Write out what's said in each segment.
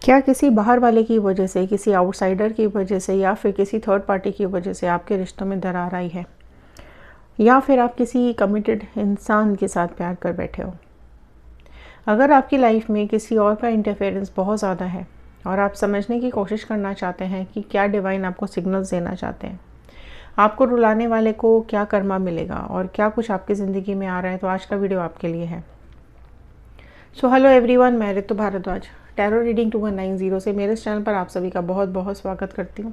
क्या किसी बाहर वाले की वजह से, किसी आउटसाइडर की वजह से या फिर किसी थर्ड पार्टी की वजह से आपके रिश्तों में दरार आई है, या फिर आप किसी कमिटेड इंसान के साथ प्यार कर बैठे हो। अगर आपकी लाइफ में किसी और का इंटरफेरेंस बहुत ज़्यादा है और आप समझने की कोशिश करना चाहते हैं कि क्या डिवाइन आपको सिग्नल्स देना चाहते हैं, आपको रुलाने वाले को क्या कर्मा मिलेगा और क्या कुछ आपकी ज़िंदगी में आ रहा है, तो आज का वीडियो आपके लिए है। सो हेलो एवरीवन, मैं ऋतु भारद्वाज टैरो रीडिंग 2190 से मेरे इस चैनल पर आप सभी का बहुत बहुत स्वागत करती हूँ।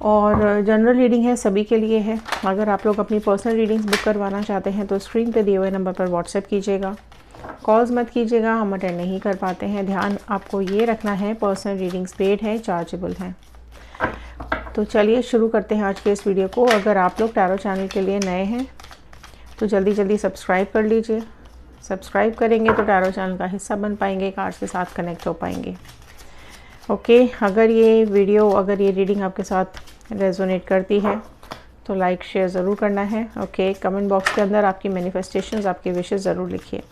और जनरल रीडिंग है, सभी के लिए है। अगर आप लोग अपनी पर्सनल रीडिंग्स बुक करवाना चाहते हैं तो स्क्रीन पे दिए हुए नंबर पर व्हाट्सएप कीजिएगा। कॉल्स मत कीजिएगा, हम अटेंड नहीं कर पाते हैं। ध्यान आपको ये रखना है, पर्सनल रीडिंग्स पेड है, चार्जेबल हैं। तो चलिए शुरू करते हैं आज के इस वीडियो को। अगर आप लोग टैरो चैनल के लिए नए हैं तो जल्दी जल्दी सब्सक्राइब कर लीजिए। सब्सक्राइब करेंगे तो टैरो चैनल का हिस्सा बन पाएंगे, कार्ड्स के साथ कनेक्ट हो पाएंगे। ओके, अगर ये रीडिंग आपके साथ रेजोनेट करती है तो लाइक शेयर ज़रूर करना है। ओके, कमेंट बॉक्स के अंदर आपकी मैनिफेस्टेशंस, आपके विशेस ज़रूर लिखिए।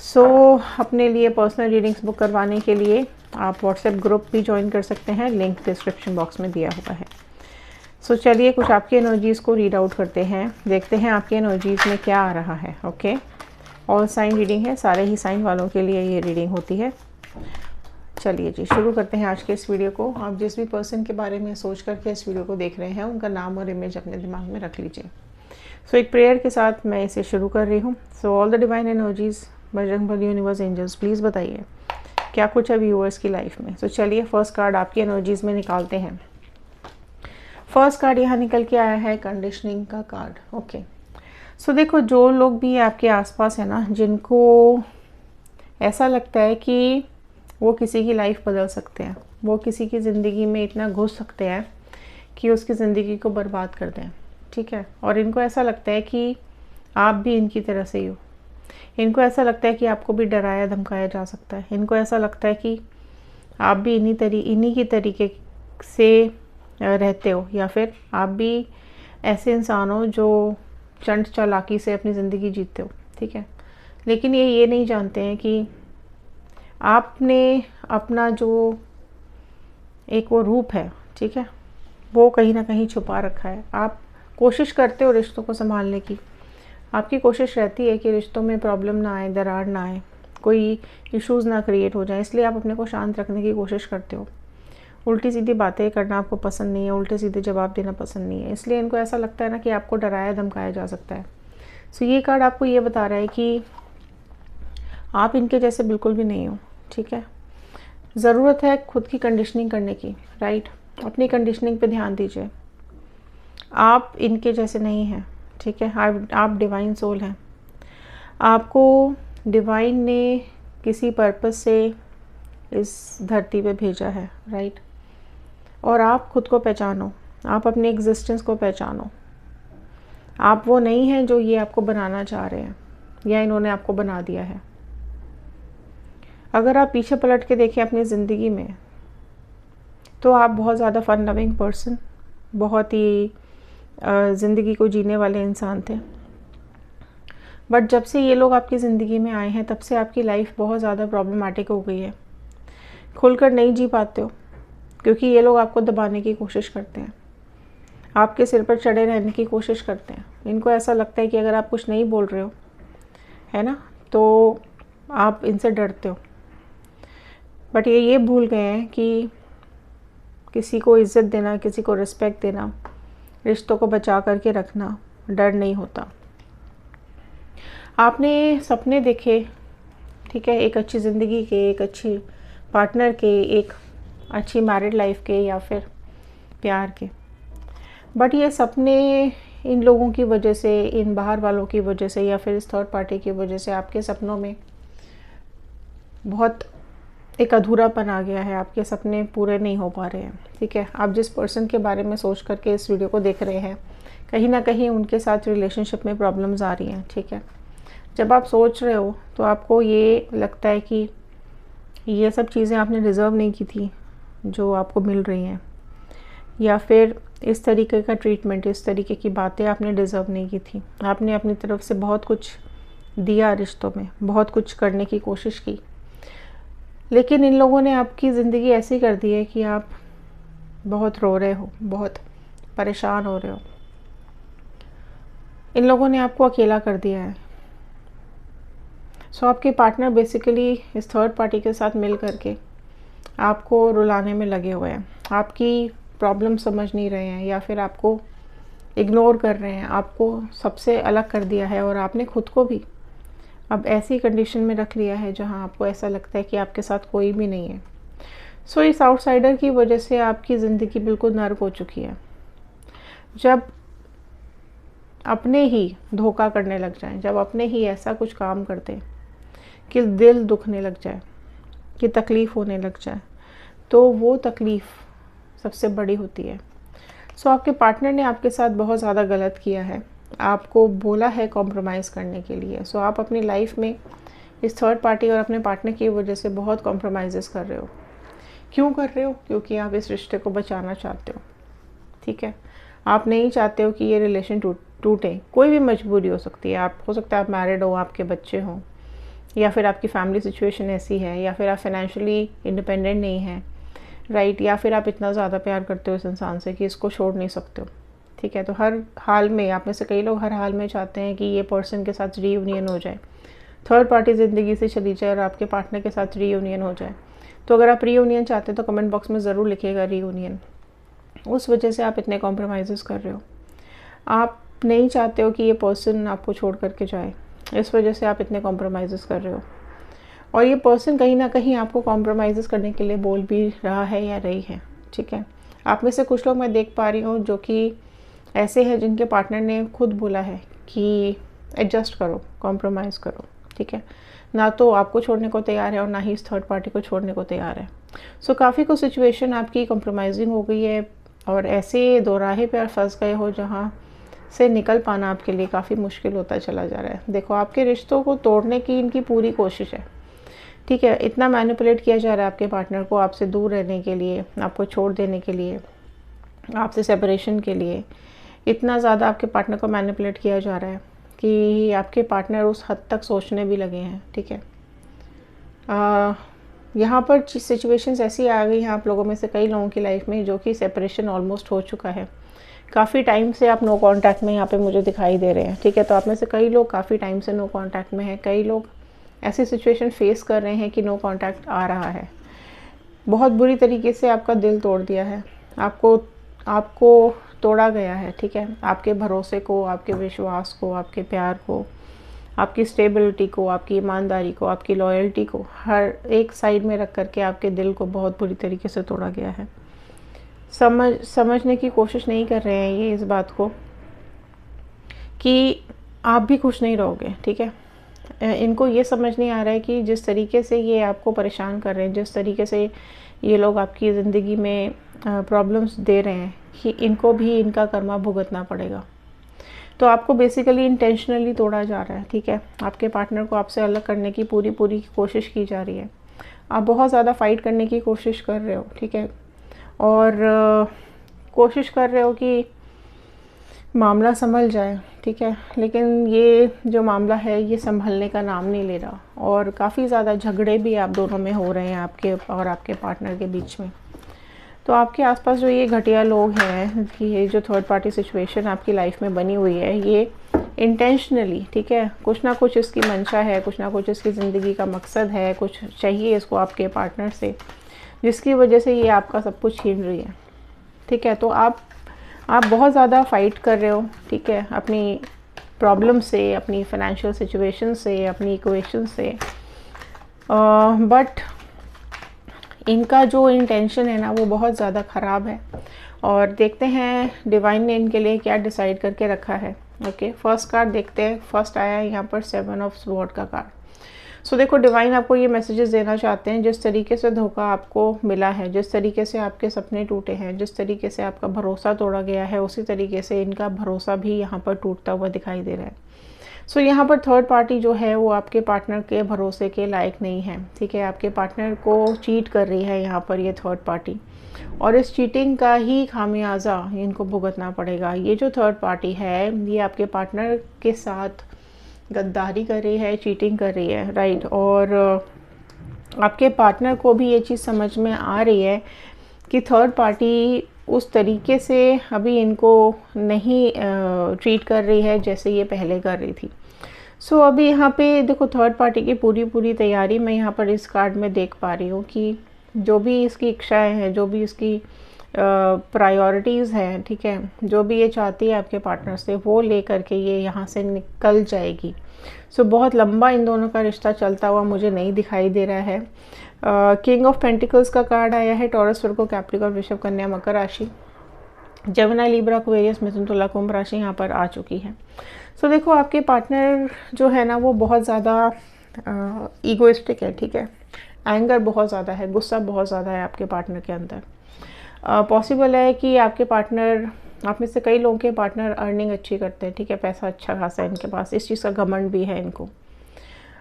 सो अपने लिए पर्सनल रीडिंग्स बुक करवाने के लिए आप व्हाट्सएप ग्रुप भी ज्वाइन कर सकते हैं, लिंक डिस्क्रिप्शन बॉक्स में दिया हुआ है। सो चलिए कुछ आपकी एनर्जीज़ को रीड आउट करते हैं, देखते हैं आपकी एनर्जीज़ में क्या आ रहा है। ओके, ऑल साइन रीडिंग है, सारे ही साइन वालों के लिए ये रीडिंग होती है। चलिए जी शुरू करते हैं आज के इस वीडियो को। आप जिस भी पर्सन के बारे में सोच करके इस वीडियो को देख रहे हैं, उनका नाम और इमेज अपने दिमाग में रख लीजिए। सो एक प्रेयर के साथ मैं इसे शुरू कर रही हूँ। So all the divine energies, Bajrangbali, universe, angels, please बताइए क्या कुछ है व्यूअर्स की लाइफ में। सो चलिए फर्स्ट कार्ड आपकी एनर्जीज़ में निकालते हैं। फर्स्ट कार्ड यहाँ निकल के आया है कंडीशनिंग का कार्ड। ओके, सो देखो, जो लोग भी आपके आसपास है ना, जिनको ऐसा लगता है कि वो किसी की लाइफ बदल सकते हैं, वो किसी की ज़िंदगी में इतना घुस सकते हैं कि उसकी ज़िंदगी को बर्बाद कर दें, ठीक है। और इनको ऐसा लगता है कि आप भी इनकी तरह से ही हो। इनको ऐसा लगता है कि आपको भी डराया धमकाया जा सकता है। इनको ऐसा लगता है कि आप भी इन्हीं की तरीके से रहते हो, या फिर आप भी ऐसे इंसान हो जो चंट चालाकी से अपनी ज़िंदगी जीते हो, ठीक है। लेकिन ये नहीं जानते हैं कि आपने अपना जो एक वो रूप है, ठीक है, वो कहीं ना कहीं छुपा रखा है। आप कोशिश करते हो रिश्तों को संभालने की, आपकी कोशिश रहती है कि रिश्तों में प्रॉब्लम ना आए, दरार ना आए, कोई इश्यूज़ ना क्रिएट हो जाए, इसलिए आप अपने को शांत रखने की कोशिश करते हो। उल्टी सीधी बातें करना आपको पसंद नहीं है, उल्टे सीधे जवाब देना पसंद नहीं है, इसलिए इनको ऐसा लगता है ना कि आपको डराया धमकाया जा सकता है। सो ये कार्ड आपको ये बता रहा है कि आप इनके जैसे बिल्कुल भी नहीं हो, ठीक है। ज़रूरत है खुद की कंडीशनिंग करने की, राइट। अपनी कंडीशनिंग पे ध्यान दीजिए। आप इनके जैसे नहीं हैं, ठीक है। आप डिवाइन सोल हैं। आपको डिवाइन ने किसी पर्पस से इस धरती पे भेजा है, राइट। और आप खुद को पहचानो, आप अपने एग्जिस्टेंस को पहचानो। आप वो नहीं हैं जो ये आपको बनाना चाह रहे हैं या इन्होंने आपको बना दिया है। अगर आप पीछे पलट के देखें अपनी ज़िंदगी में, तो आप बहुत ज़्यादा फन लविंग पर्सन, बहुत ही ज़िंदगी को जीने वाले इंसान थे। बट जब से ये लोग आपकी ज़िंदगी में आए हैं, तब से आपकी लाइफ बहुत ज़्यादा प्रॉब्लमेटिक हो गई है। खुलकर नहीं जी पाते हो क्योंकि ये लोग आपको दबाने की कोशिश करते हैं, आपके सिर पर चढ़े रहने की कोशिश करते हैं। इनको ऐसा लगता है कि अगर आप कुछ नहीं बोल रहे हो, है ना, तो आप इनसे डरते हो। बट ये भूल गए हैं कि किसी को इज़्ज़त देना, किसी को रिस्पेक्ट देना, रिश्तों को बचा करके रखना डर नहीं होता। आपने सपने देखे, ठीक है, एक अच्छी ज़िंदगी के, एक अच्छी पार्टनर के, एक अच्छी मैरिड लाइफ के, या फिर प्यार के। बट ये सपने इन लोगों की वजह से, इन बाहर वालों की वजह से, या फिर इस थर्ड पार्टी की वजह से आपके सपनों में बहुत एक अधूरापन आ गया है। आपके सपने पूरे नहीं हो पा रहे हैं, ठीक है। आप जिस पर्सन के बारे में सोच करके इस वीडियो को देख रहे हैं, कहीं ना कहीं उनके साथ रिलेशनशिप में प्रॉब्लम्स आ रही हैं, ठीक है। जब आप सोच रहे हो तो आपको ये लगता है कि ये सब चीज़ें आपने डिज़र्व नहीं की थी जो आपको मिल रही हैं, या फिर इस तरीके का ट्रीटमेंट, इस तरीके की बातें आपने डिज़र्व नहीं की थी। आपने अपनी तरफ से बहुत कुछ दिया रिश्तों में, बहुत कुछ करने की कोशिश की, लेकिन इन लोगों ने आपकी ज़िंदगी ऐसी कर दी है कि आप बहुत रो रहे हो, बहुत परेशान हो रहे हो। इन लोगों ने आपको अकेला कर दिया है। सो आपके पार्टनर बेसिकली इस थर्ड पार्टी के साथ मिल करके आपको रुलाने में लगे हुए हैं। आपकी प्रॉब्लम समझ नहीं रहे हैं या फिर आपको इग्नोर कर रहे हैं, आपको सबसे अलग कर दिया है और आपने खुद को भी अब ऐसी कंडीशन में रख लिया है जहां आपको ऐसा लगता है कि आपके साथ कोई भी नहीं है। सो इस आउटसाइडर की वजह से आपकी ज़िंदगी बिल्कुल नर्क हो चुकी है। जब अपने ही धोखा करने लग जाएं, जब अपने ही ऐसा कुछ काम कर दें कि दिल दुखने लग जाए, कि तकलीफ़ होने लग जाए, तो वो तकलीफ़ सबसे बड़ी होती है। सो आपके पार्टनर ने आपके साथ बहुत ज़्यादा गलत किया है, आपको बोला है कॉम्प्रोमाइज़ करने के लिए। सो आप अपनी लाइफ में इस थर्ड पार्टी और अपने पार्टनर की वजह से बहुत कॉम्प्रोमाइज़ कर रहे हो। क्यों कर रहे हो? क्योंकि आप इस रिश्ते को बचाना चाहते हो, ठीक है। आप नहीं चाहते हो कि ये रिलेशन टूटे। कोई भी मजबूरी हो सकती है, हो सकता है आप मैरिड हो, आपके बच्चे हों, या फिर आपकी फैमिली सिचुएशन ऐसी है, या फिर आप फाइनेंशियली इंडिपेंडेंट नहीं हैं, राइट, या फिर आप इतना ज़्यादा प्यार करते हो इस इंसान से कि इसको छोड़ नहीं सकते हो, ठीक है। तो हर हाल में, आप में से कई लोग हर हाल में चाहते हैं कि ये पर्सन के साथ रीयूनियन हो जाए, थर्ड पार्टी ज़िंदगी से चली जाए और आपके पार्टनर के साथ रीयूनियन हो जाए। तो अगर आप रीयूनियन चाहते हैं तो कमेंट बॉक्स में ज़रूर लिखिएगा रीयूनियन। उस वजह से आप इतने कॉम्प्रोमाइज़ कर रहे हो। आप नहीं चाहते हो कि ये पर्सन आपको छोड़ करके जाए, इस वजह से आप इतने कॉम्प्रोमाइज़ कर रहे हो। और ये पर्सन कहीं ना कहीं आपको कॉम्प्रोमाइज़ करने के लिए बोल भी रहा है या रही है, ठीक है। आप में से कुछ लोग मैं देख पा रही हूँ जो कि ऐसे हैं जिनके पार्टनर ने खुद बोला है कि एडजस्ट करो, कॉम्प्रोमाइज़ करो, ठीक है। ना तो आपको छोड़ने को तैयार है और ना ही इस थर्ड पार्टी को छोड़ने को तैयार है। सो काफ़ी कुछ सिचुएशन आपकी कॉम्प्रोमाइजिंग हो गई है और ऐसे दोराहे पे फंस गए हो जहाँ से निकल पाना आपके लिए काफ़ी मुश्किल होता चला जा रहा है। देखो, आपके रिश्तों को तोड़ने की इनकी पूरी कोशिश है, ठीक है। इतना मैनिपुलेट किया जा रहा है आपके पार्टनर को आपसे दूर रहने के लिए, आपको छोड़ देने के लिए, आपसे सेपरेशन के लिए। इतना ज़्यादा आपके पार्टनर को मैनिपुलेट किया जा रहा है कि आपके पार्टनर उस हद तक सोचने भी लगे हैं, ठीक है। यहाँ पर सिचुएशंस ऐसी आ गई हैं आप लोगों में से कई लोगों की लाइफ में जो कि सेपरेशन ऑलमोस्ट हो चुका है। काफ़ी टाइम से आप नो कांटेक्ट में यहाँ पे मुझे दिखाई दे रहे हैं, ठीक है। तो आप में से कई लोग काफ़ी टाइम से नो कांटेक्ट में हैं, कई लोग ऐसी सिचुएशन फेस कर रहे हैं कि नो कांटेक्ट आ रहा है। बहुत बुरी तरीके से आपका दिल तोड़ दिया है, आपको तोड़ा गया है, ठीक है। आपके भरोसे को, आपके विश्वास को, आपके प्यार को, आपकी स्टेबिलिटी को, आपकी ईमानदारी को, आपकी लॉयल्टी को हर एक साइड में रख करके आपके दिल को बहुत बुरी तरीके से तोड़ा गया है। समझने की कोशिश नहीं कर रहे हैं ये इस बात को कि आप भी खुश नहीं रहोगे, ठीक है। इनको ये समझ नहीं आ रहा है कि जिस तरीके से ये आपको परेशान कर रहे हैं, जिस तरीके से ये लोग आपकी ज़िंदगी में प्रॉब्लम्स दे रहे हैं, कि इनको भी इनका कर्मा भुगतना पड़ेगा। तो आपको बेसिकली इंटेंशनली तोड़ा जा रहा है, ठीक है। आपके पार्टनर को आपसे अलग करने की पूरी कोशिश की जा रही है। आप बहुत ज़्यादा फाइट करने की कोशिश कर रहे हो, ठीक है, और कोशिश कर रहे हो कि मामला संभल जाए, ठीक है। लेकिन ये जो मामला है ये संभलने का नाम नहीं ले रहा और काफ़ी ज़्यादा झगड़े भी आप दोनों में हो रहे हैं, आपके और आपके पार्टनर के बीच में। तो आपके आसपास जो ये घटिया लोग हैं कि ये जो थर्ड पार्टी सिचुएशन आपकी लाइफ में बनी हुई है, ये इंटेंशनली, ठीक है, कुछ ना कुछ इसकी मंशा है, कुछ ना कुछ इसकी ज़िंदगी का मकसद है, कुछ चाहिए इसको आपके पार्टनर से, जिसकी वजह से ये आपका सब कुछ छीन रही है, ठीक है। तो आप बहुत ज़्यादा फाइट कर रहे हो, ठीक है, अपनी प्रॉब्लम से, अपनी फाइनेंशियल सिचुएशन से, अपनी इक्वेशन से, बट इनका जो इंटेंशन है ना वो बहुत ज़्यादा ख़राब है। और देखते हैं डिवाइन ने इनके लिए क्या डिसाइड करके रखा है। ओके, फर्स्ट कार्ड देखते हैं। फर्स्ट आया है यहाँ पर 7 ऑफ स्वॉर्ड का कार्ड। सो देखो, डिवाइन आपको ये मैसेजेस देना चाहते हैं, जिस तरीके से धोखा आपको मिला है, जिस तरीके से आपके सपने टूटे हैं, जिस तरीके से आपका भरोसा तोड़ा गया है, उसी तरीके से इनका भरोसा भी यहाँ पर टूटता हुआ दिखाई दे रहा है। सो यहाँ पर थर्ड पार्टी जो है वो आपके पार्टनर के भरोसे के लायक नहीं है, ठीक है। आपके पार्टनर को चीट कर रही है यहाँ पर ये थर्ड पार्टी, और इस चीटिंग का ही खामियाजा इनको भुगतना पड़ेगा। ये जो थर्ड पार्टी है ये आपके पार्टनर के साथ गद्दारी कर रही है, चीटिंग कर रही है, राइट। और आपके पार्टनर को भी ये चीज़ समझ में आ रही है कि थर्ड पार्टी उस तरीके से अभी इनको नहीं ट्रीट कर रही है जैसे ये पहले कर रही थी। सो अभी यहाँ पे देखो थर्ड पार्टी की पूरी तैयारी मैं यहाँ पर इस कार्ड में देख पा रही हूँ कि जो भी इसकी इच्छाएं हैं, जो भी इसकी प्रायोरिटीज़ हैं, ठीक है, जो भी ये चाहती है आपके पार्टनर से वो ले करके ये यहाँ से निकल जाएगी। सो बहुत लंबा इन दोनों का रिश्ता चलता हुआ मुझे नहीं दिखाई दे रहा है। किंग ऑफ पेंटिकल्स का कार्ड आया है। टॉरस, वर्गो, कैप्रिकॉर्न, वृषभ, कन्या, मकर राशि, जेमिनी, लिब्रा, एक्वेरियस, मिथुन, तुला, कुंभ राशि यहाँ पर आ चुकी है। सो देखो आपके पार्टनर जो है ना वो बहुत ज़्यादा ईगोइस्टिक है, ठीक है, एंगर बहुत ज़्यादा है, गुस्सा बहुत ज़्यादा है आपके पार्टनर के अंदर। पॉसिबल है कि आपके पार्टनर, आप में से कई लोगों के पार्टनर अर्निंग अच्छी करते हैं, ठीक है, पैसा अच्छा खासा है इनके पास, इस चीज़ का घमंड भी है इनको।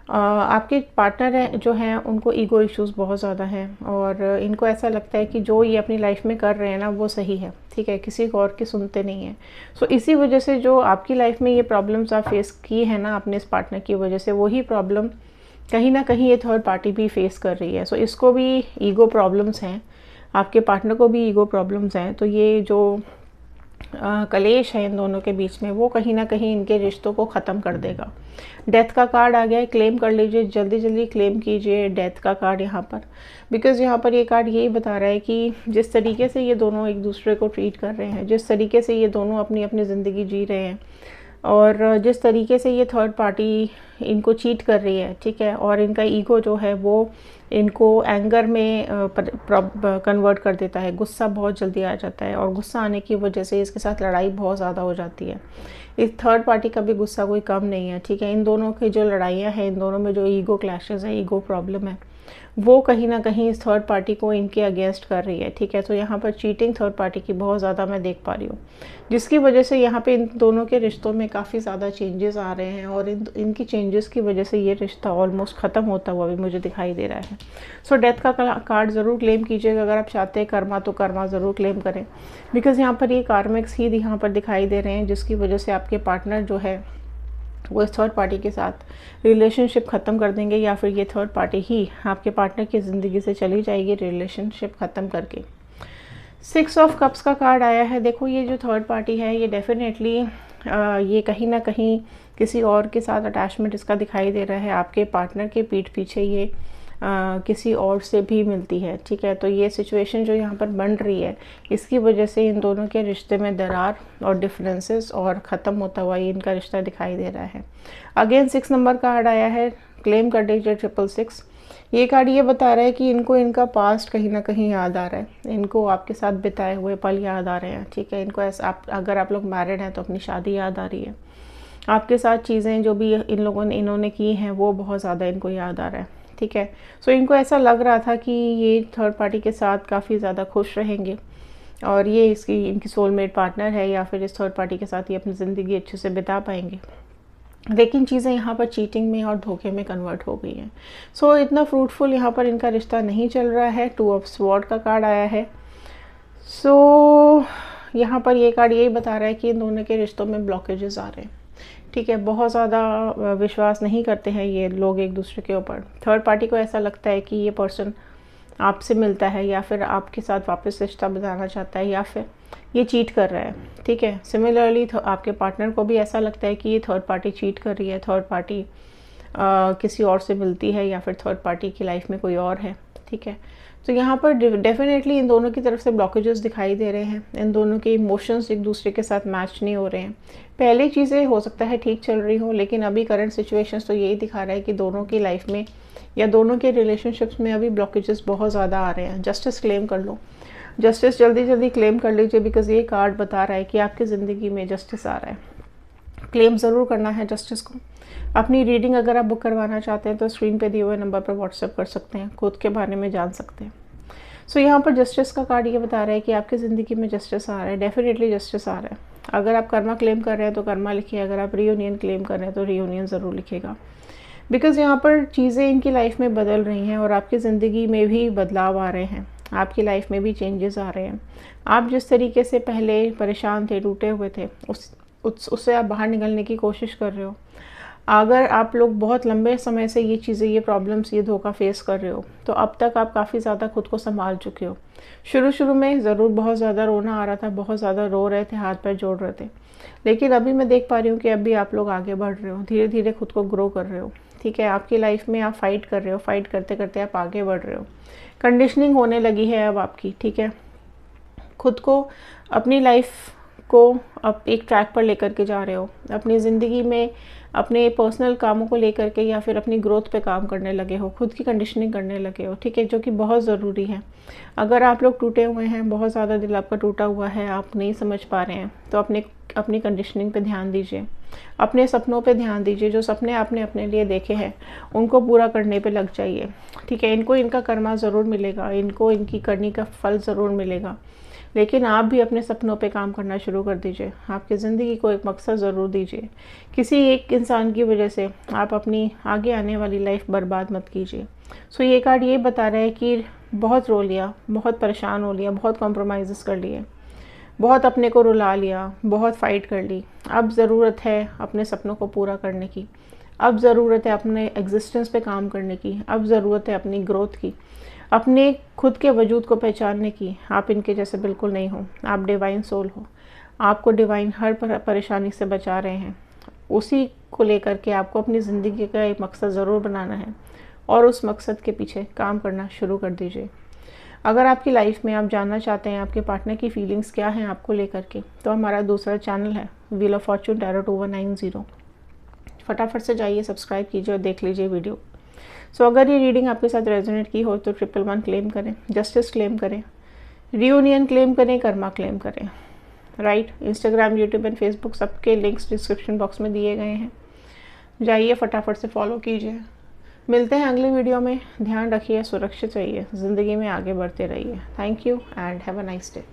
आपके पार्टनर हैं जो हैं उनको ईगो इश्यूज़ बहुत ज़्यादा हैं और इनको ऐसा लगता है कि जो ये अपनी लाइफ में कर रहे हैं ना वो सही है, ठीक है, किसी को और की सुनते नहीं हैं। सो इसी वजह से जो आपकी लाइफ में ये प्रॉब्लम्स आप फेस की है ना अपने इस पार्टनर की वजह से, वही प्रॉब्लम कहीं ना कहीं ये थर्ड पार्टी भी फेस कर रही है। सो इसको भी ईगो प्रॉब्लम्स हैं, आपके पार्टनर को भी ईगो प्रॉब्लम्स हैं। तो ये जो कलेश है इन दोनों के बीच में वो कहीं ना कहीं इनके रिश्तों को ख़त्म कर देगा। डेथ का कार्ड आ गया है, क्लेम कर लीजिए, जल्दी जल्दी क्लेम कीजिए डेथ का कार्ड यहाँ पर, बिकॉज़ यहाँ पर ये कार्ड यही बता रहा है कि जिस तरीके से ये दोनों एक दूसरे को ट्रीट कर रहे हैं, जिस तरीके से ये दोनों अपनी अपनी ज़िंदगी जी रहे हैं और जिस तरीके से ये थर्ड पार्टी इनको चीट कर रही है, ठीक है, और इनका ईगो जो है वो इनको एंगर में कन्वर्ट कर देता है, गुस्सा बहुत जल्दी आ जाता है और गुस्सा आने की वजह से इसके साथ लड़ाई बहुत ज़्यादा हो जाती है। इस थर्ड पार्टी का भी गुस्सा कोई कम नहीं है, ठीक है। इन दोनों की जो लड़ाइयाँ हैं, इन दोनों में जो ईगो क्लैशेस है, ईगो प्रॉब्लम है, वो कहीं ना कहीं इस थर्ड पार्टी को इनके अगेंस्ट कर रही है, ठीक है। तो यहाँ पर चीटिंग थर्ड पार्टी की बहुत ज़्यादा मैं देख पा रही हूँ, जिसकी वजह से यहाँ पे इन दोनों के रिश्तों में काफ़ी ज़्यादा चेंजेस आ रहे हैं और इनकी चेंजेस की वजह से ये रिश्ता ऑलमोस्ट ख़त्म होता हुआ भी मुझे दिखाई दे रहा है। सो डेथ का कार्ड ज़रूर क्लेम कीजिएगा अगर आप चाहते हैं कर्मा, तो कर्मा ज़रूर क्लेम करें, बिकॉज़ यहाँ पर ये कार्मिक्स ही यहाँ पर दिखाई दे रहे हैं, जिसकी वजह से आपके पार्टनर जो है वो इस थर्ड पार्टी के साथ रिलेशनशिप ख़त्म कर देंगे या फिर ये थर्ड पार्टी ही आपके पार्टनर की ज़िंदगी से चली जाएगी रिलेशनशिप ख़त्म करके। 6 ऑफ कप्स का कार्ड आया है। देखो ये जो थर्ड पार्टी है ये डेफिनेटली ये कहीं ना कहीं किसी और के साथ अटैचमेंट इसका दिखाई दे रहा है। आपके पार्टनर के पीठ पीछे ये किसी और से भी मिलती है, ठीक है। तो ये सिचुएशन जो यहाँ पर बन रही है इसकी वजह से इन दोनों के रिश्ते में दरार और डिफरेंसेस और ख़त्म होता हुआ ये इनका रिश्ता दिखाई दे रहा है। अगेन 6 नंबर कार्ड आया है, क्लेम कर दीजिए 666। ये कार्ड ये बता रहा है कि इनको इनका पास्ट कहीं ना कहीं याद आ रहा है, इनको आपके साथ बिताए हुए पल याद आ रहे हैं, ठीक है। इनको ऐसा अगर आप लोग मैरिड हैं तो अपनी शादी याद आ रही है, आपके साथ चीज़ें जो भी इन लोगों ने इन्होंने की हैं वो बहुत ज़्यादा इनको याद आ रहा है, ठीक है। सो इनको ऐसा लग रहा था कि ये थर्ड पार्टी के साथ काफ़ी ज़्यादा खुश रहेंगे और ये इनकी सोलमेट पार्टनर है या फिर इस थर्ड पार्टी के साथ ये अपनी ज़िंदगी अच्छे से बिता पाएंगे, लेकिन चीज़ें यहाँ पर चीटिंग में और धोखे में कन्वर्ट हो गई हैं। सो इतना फ्रूटफुल यहाँ पर इनका रिश्ता नहीं चल रहा है। 2 ऑफ स्वॉर्ड का कार्ड आया है। सो यहाँ पर ये कार्ड यही बता रहा है कि इन दोनों के रिश्तों में ब्लॉकेजेस आ रहे हैं, ठीक है। बहुत ज़्यादा विश्वास नहीं करते हैं ये लोग एक दूसरे के ऊपर। थर्ड पार्टी को ऐसा लगता है कि ये पर्सन आपसे मिलता है या फिर आपके साथ वापस रिश्ता बनाना चाहता है या फिर ये चीट कर रहा है, ठीक है। सिमिलरली आपके पार्टनर को भी ऐसा लगता है कि ये थर्ड पार्टी चीट कर रही है, थर्ड पार्टी किसी और से मिलती है या फिर थर्ड पार्टी की लाइफ में कोई और है, ठीक है। तो यहाँ पर डेफिनेटली इन दोनों की तरफ से ब्लॉकेजेस दिखाई दे रहे हैं। इन दोनों के इमोशंस एक दूसरे के साथ मैच नहीं हो रहे हैं। पहले चीज़ें हो सकता है ठीक चल रही हो, लेकिन अभी करंट सिचुएशंस तो यही दिखा रहा है कि दोनों की लाइफ में या दोनों के रिलेशनशिप्स में अभी ब्लॉकेजेस बहुत ज़्यादा आ रहे हैं। जस्टिस क्लेम कर लो, जस्टिस जल्दी जल्दी क्लेम कर लीजिए, बिकॉज ये कार्ड बता रहा है कि आपकी ज़िंदगी में जस्टिस आ रहा है। क्लेम ज़रूर करना है जस्टिस को। अपनी रीडिंग अगर आप बुक करवाना चाहते हैं तो स्क्रीन पे दिए हुए नंबर पर व्हाट्सएप कर सकते हैं, खुद के बारे में जान सकते हैं। सो यहाँ पर जस्टिस का कार्ड ये बता रहा है कि आपकी ज़िंदगी में जस्टिस आ रहा है, डेफिनेटली जस्टिस आ रहा है। अगर आप कर्मा क्लेम कर रहे हैं तो कर्मा लिखिए, अगर आप रीयूनियन क्लेम कर रहे हैं तो रीयूनियन ज़रूर लिखिएगा, बिकॉज़ यहाँ पर चीज़ें इनकी लाइफ में बदल रही हैं और आपकी ज़िंदगी में भी बदलाव आ रहे हैं, आपकी लाइफ में भी चेंजेस आ रहे हैं। आप जिस तरीके से पहले परेशान थे, टूटे हुए थे, उससे आप बाहर निकलने की कोशिश कर रहे हो। अगर आप लोग बहुत लंबे समय से ये चीज़ें, ये प्रॉब्लम्स, ये धोखा फेस कर रहे हो, तो अब तक आप काफ़ी ज़्यादा खुद को संभाल चुके हो। शुरू में ज़रूर बहुत ज़्यादा रोना आ रहा था, बहुत ज़्यादा रो रहे थे, हाथ पैर जोड़ रहे थे, लेकिन अभी मैं देख पा रही हूँ कि अभी आप लोग आगे बढ़ रहे हो, धीरे धीरे खुद को ग्रो कर रहे हो। ठीक है, आपकी लाइफ में आप फाइट कर रहे हो, फाइट करते करते आप आगे बढ़ रहे हो। कंडीशनिंग होने लगी है अब आपकी। ठीक है, खुद को, अपनी लाइफ को आप एक ट्रैक पर लेकर के जा रहे हो। अपनी ज़िंदगी में अपने पर्सनल कामों को लेकर के या फिर अपनी ग्रोथ पे काम करने लगे हो, खुद की कंडीशनिंग करने लगे हो। ठीक है, जो कि बहुत ज़रूरी है। अगर आप लोग टूटे हुए हैं, बहुत ज़्यादा दिल आपका टूटा हुआ है, आप नहीं समझ पा रहे हैं, तो अपनी कंडीशनिंग पे ध्यान दीजिए, अपने सपनों पे ध्यान दीजिए। जो सपने आपने अपने लिए देखे हैं उनको पूरा करने पे लग जाइए। ठीक है, इनको इनका कर्मा ज़रूर मिलेगा, इनको इनकी करनी का फल ज़रूर मिलेगा, लेकिन आप भी अपने सपनों पे काम करना शुरू कर दीजिए। आपकी ज़िंदगी को एक मकसद ज़रूर दीजिए। किसी एक इंसान की वजह से आप अपनी आगे आने वाली लाइफ बर्बाद मत कीजिए। सो ये कार्ड ये बता रहा है कि बहुत रो लिया, बहुत परेशान हो लिया, बहुत कॉम्प्रोमाइज़ कर लिए, बहुत अपने को रुला लिया, बहुत फ़ाइट कर ली। अब ज़रूरत है अपने सपनों को पूरा करने की। अब ज़रूरत है अपने एग्जिस्टेंस पे काम करने की। अब ज़रूरत है अपनी ग्रोथ की, अपने खुद के वजूद को पहचानने की। आप इनके जैसे बिल्कुल नहीं हो, आप डिवाइन सोल हो। आपको डिवाइन हर परेशानी से बचा रहे हैं। उसी को लेकर के आपको अपनी ज़िंदगी का एक मकसद ज़रूर बनाना है और उस मकसद के पीछे काम करना शुरू कर दीजिए। अगर आपकी लाइफ में आप जानना चाहते हैं आपके पार्टनर की फीलिंग्स क्या हैं आपको लेकर के, तो हमारा दूसरा चैनल है व्हील ऑफ फॉर्चून टैरो 2190। फटाफट से जाइए, सब्सक्राइब कीजिए और देख लीजिए वीडियो। सो अगर ये रीडिंग आपके साथ रेजोनेट की हो तो 111 क्लेम करें, जस्टिस क्लेम करें, रियूनियन क्लेम करें, कर्मा क्लेम करें। Right, Instagram, YouTube and Facebook सबके लिंक्स डिस्क्रिप्शन बॉक्स में दिए गए हैं। जाइए फटाफट से फॉलो कीजिए। मिलते हैं अगले वीडियो में। ध्यान रखिए, सुरक्षित रहिए, ज़िंदगी में आगे बढ़ते रहिए। Thank you and have a nice day.